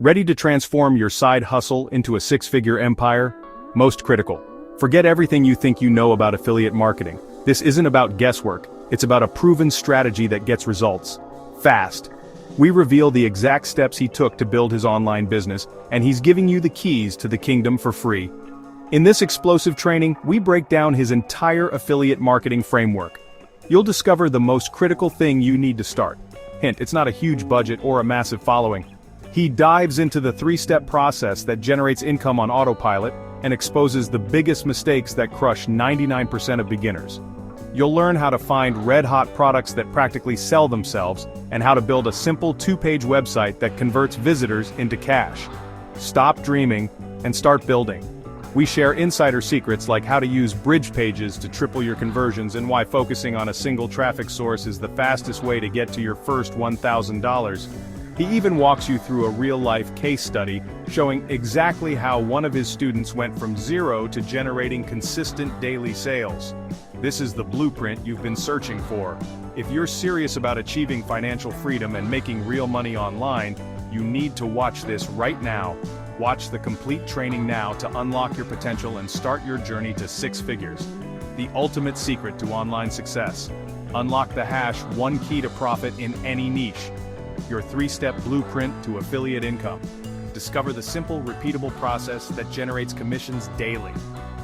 Ready to transform your side hustle into a six-figure empire? Most critical. Forget everything you think you know about affiliate marketing. This isn't about guesswork, it's about a proven strategy that gets results. Fast. We reveal the exact steps he took to build his online business, and he's giving you the keys to the kingdom for free. In this explosive training, we break down his entire affiliate marketing framework. You'll discover the most critical thing you need to start. Hint, it's not a huge budget or a massive following. He dives into the three-step process that generates income on autopilot and exposes the biggest mistakes that crush 99% of beginners. You'll learn how to find red-hot products that practically sell themselves and how to build a simple two-page website that converts visitors into cash. Stop dreaming and start building. We share insider secrets like how to use bridge pages to triple your conversions and why focusing on a single traffic source is the fastest way to get to your first $1,000. He even walks you through a real-life case study showing exactly how one of his students went from zero to generating consistent daily sales. This is the blueprint you've been searching for. If you're serious about achieving financial freedom and making real money online, you need to watch this right now. Watch the complete training now to unlock your potential and start your journey to six figures. The ultimate secret to online success. Unlock the hash, one key to profit in any niche. Your three-step blueprint to affiliate income. Discover the simple, repeatable process that generates commissions daily.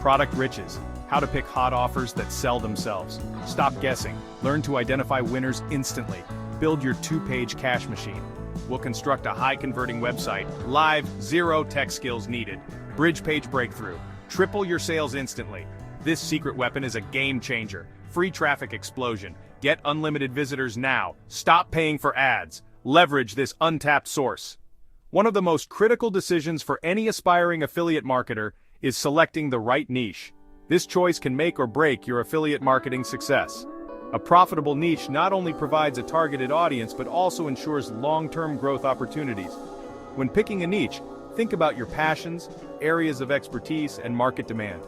Product riches. How to pick hot offers that sell themselves. Stop guessing. Learn to identify winners instantly. Build your two-page cash machine. We'll construct a high-converting website. Live, zero tech skills needed. Bridge page breakthrough. Triple your sales instantly. This secret weapon is a game changer. Free traffic explosion. Get unlimited visitors now. Stop paying for ads. Leverage this untapped source. One of the most critical decisions for any aspiring affiliate marketer is selecting the right niche. This choice can make or break your affiliate marketing success. A profitable niche not only provides a targeted audience but also ensures long-term growth opportunities. When picking a niche, think about your passions, areas of expertise, and market demand.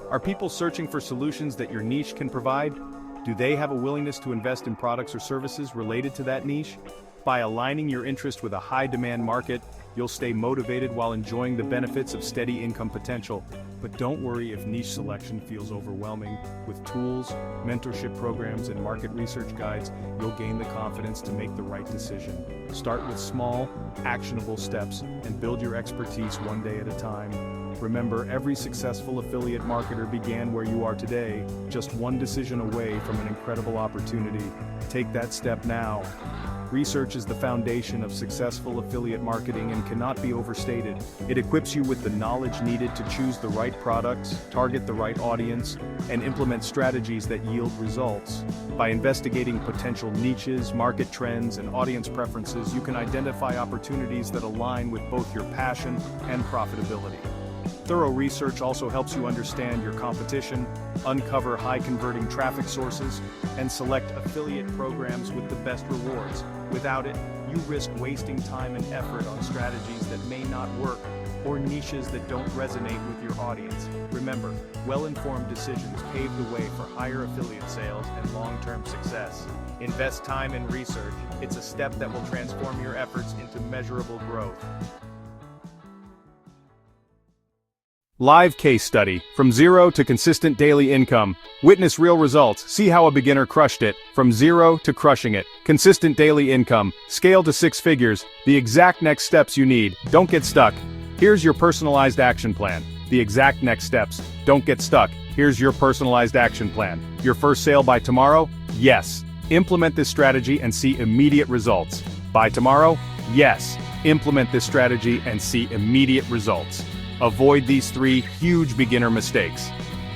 Are people searching for solutions that your niche can provide? Do they have a willingness to invest in products or services related to that niche? By aligning your interest with a high-demand market, you'll stay motivated while enjoying the benefits of steady income potential. But don't worry if niche selection feels overwhelming. With tools, mentorship programs, and market research guides, you'll gain the confidence to make the right decision. Start with small, actionable steps and build your expertise one day at a time. Remember, every successful affiliate marketer began where you are today, just one decision away from an incredible opportunity. Take that step now. Research is the foundation of successful affiliate marketing and cannot be overstated. It equips you with the knowledge needed to choose the right products, target the right audience, and implement strategies that yield results. By investigating potential niches, market trends, and audience preferences, you can identify opportunities that align with both your passion and profitability. Thorough research also helps you understand your competition, uncover high-converting traffic sources, and select affiliate programs with the best rewards. Without it, you risk wasting time and effort on strategies that may not work or niches that don't resonate with your audience. Remember, well-informed decisions pave the way for higher affiliate sales and long-term success. Invest time in research. It's a step that will transform your efforts into measurable growth. Live case study. From zero to consistent daily income. Witness real results. See how a beginner crushed it. From zero to crushing it. Consistent daily income. Scale to six figures. The exact next steps you need. Don't get stuck. Here's your personalized action plan. The exact next steps. Don't get stuck. Here's your personalized action plan. Your first sale by tomorrow? Yes. Implement this strategy and see immediate results. By tomorrow? Yes. Implement this strategy and see immediate results. Avoid these three huge beginner mistakes.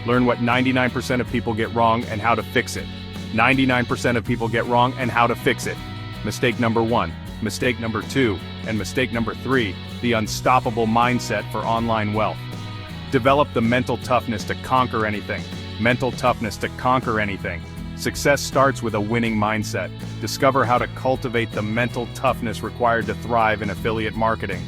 Learn what 99% of people get wrong and how to fix it. 99% of people get wrong and how to fix it. Mistake number 1, mistake number 2, and mistake number 3, the unstoppable mindset for online wealth. Develop the mental toughness to conquer anything. Mental toughness to conquer anything. Success starts with a winning mindset. Discover how to cultivate the mental toughness required to thrive in affiliate marketing.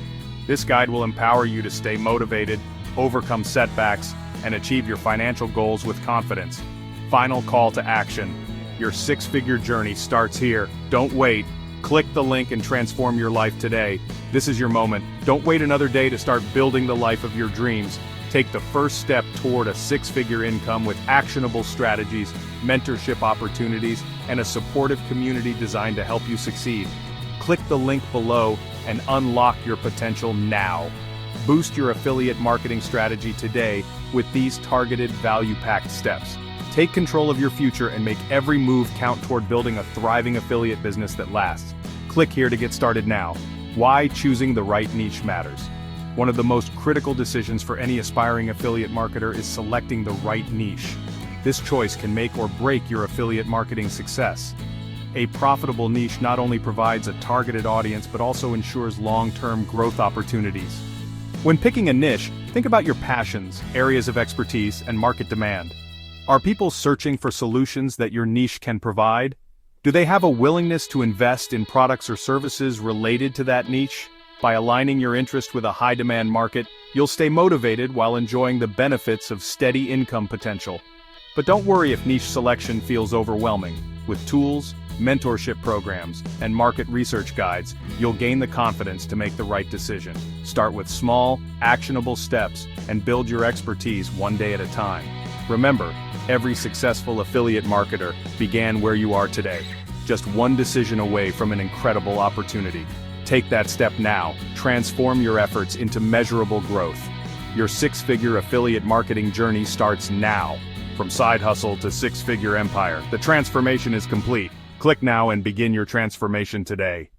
This guide will empower you to stay motivated, overcome setbacks, and achieve your financial goals with confidence. Final call to action. Your six-figure journey starts here. Don't wait. Click the link and transform your life today. This is your moment. Don't wait another day to start building the life of your dreams. Take the first step toward a six-figure income with actionable strategies, mentorship opportunities, and a supportive community designed to help you succeed. Click the link below and unlock your potential now. Boost your affiliate marketing strategy today with these targeted, value-packed steps. Take control of your future and make every move count toward building a thriving affiliate business that lasts. Click here to get started now. Why choosing the right niche matters. One of the most critical decisions for any aspiring affiliate marketer is selecting the right niche. This choice can make or break your affiliate marketing success. A profitable niche not only provides a targeted audience but also ensures long-term growth opportunities. When picking a niche, think about your passions, areas of expertise, and market demand. Are people searching for solutions that your niche can provide? Do they have a willingness to invest in products or services related to that niche? By aligning your interest with a high-demand market, you'll stay motivated while enjoying the benefits of steady income potential. But don't worry if niche selection feels overwhelming. With tools, mentorship programs, and market research guides, you'll gain the confidence to make the right decision. Start with small, actionable steps and build your expertise one day at a time. Remember, every successful affiliate marketer began where you are today, just one decision away from an incredible opportunity. Take that step now. Transform your efforts into measurable growth. Your six-figure affiliate marketing journey starts now. From side hustle to six-figure empire, the transformation is complete. Click now and begin your transformation today.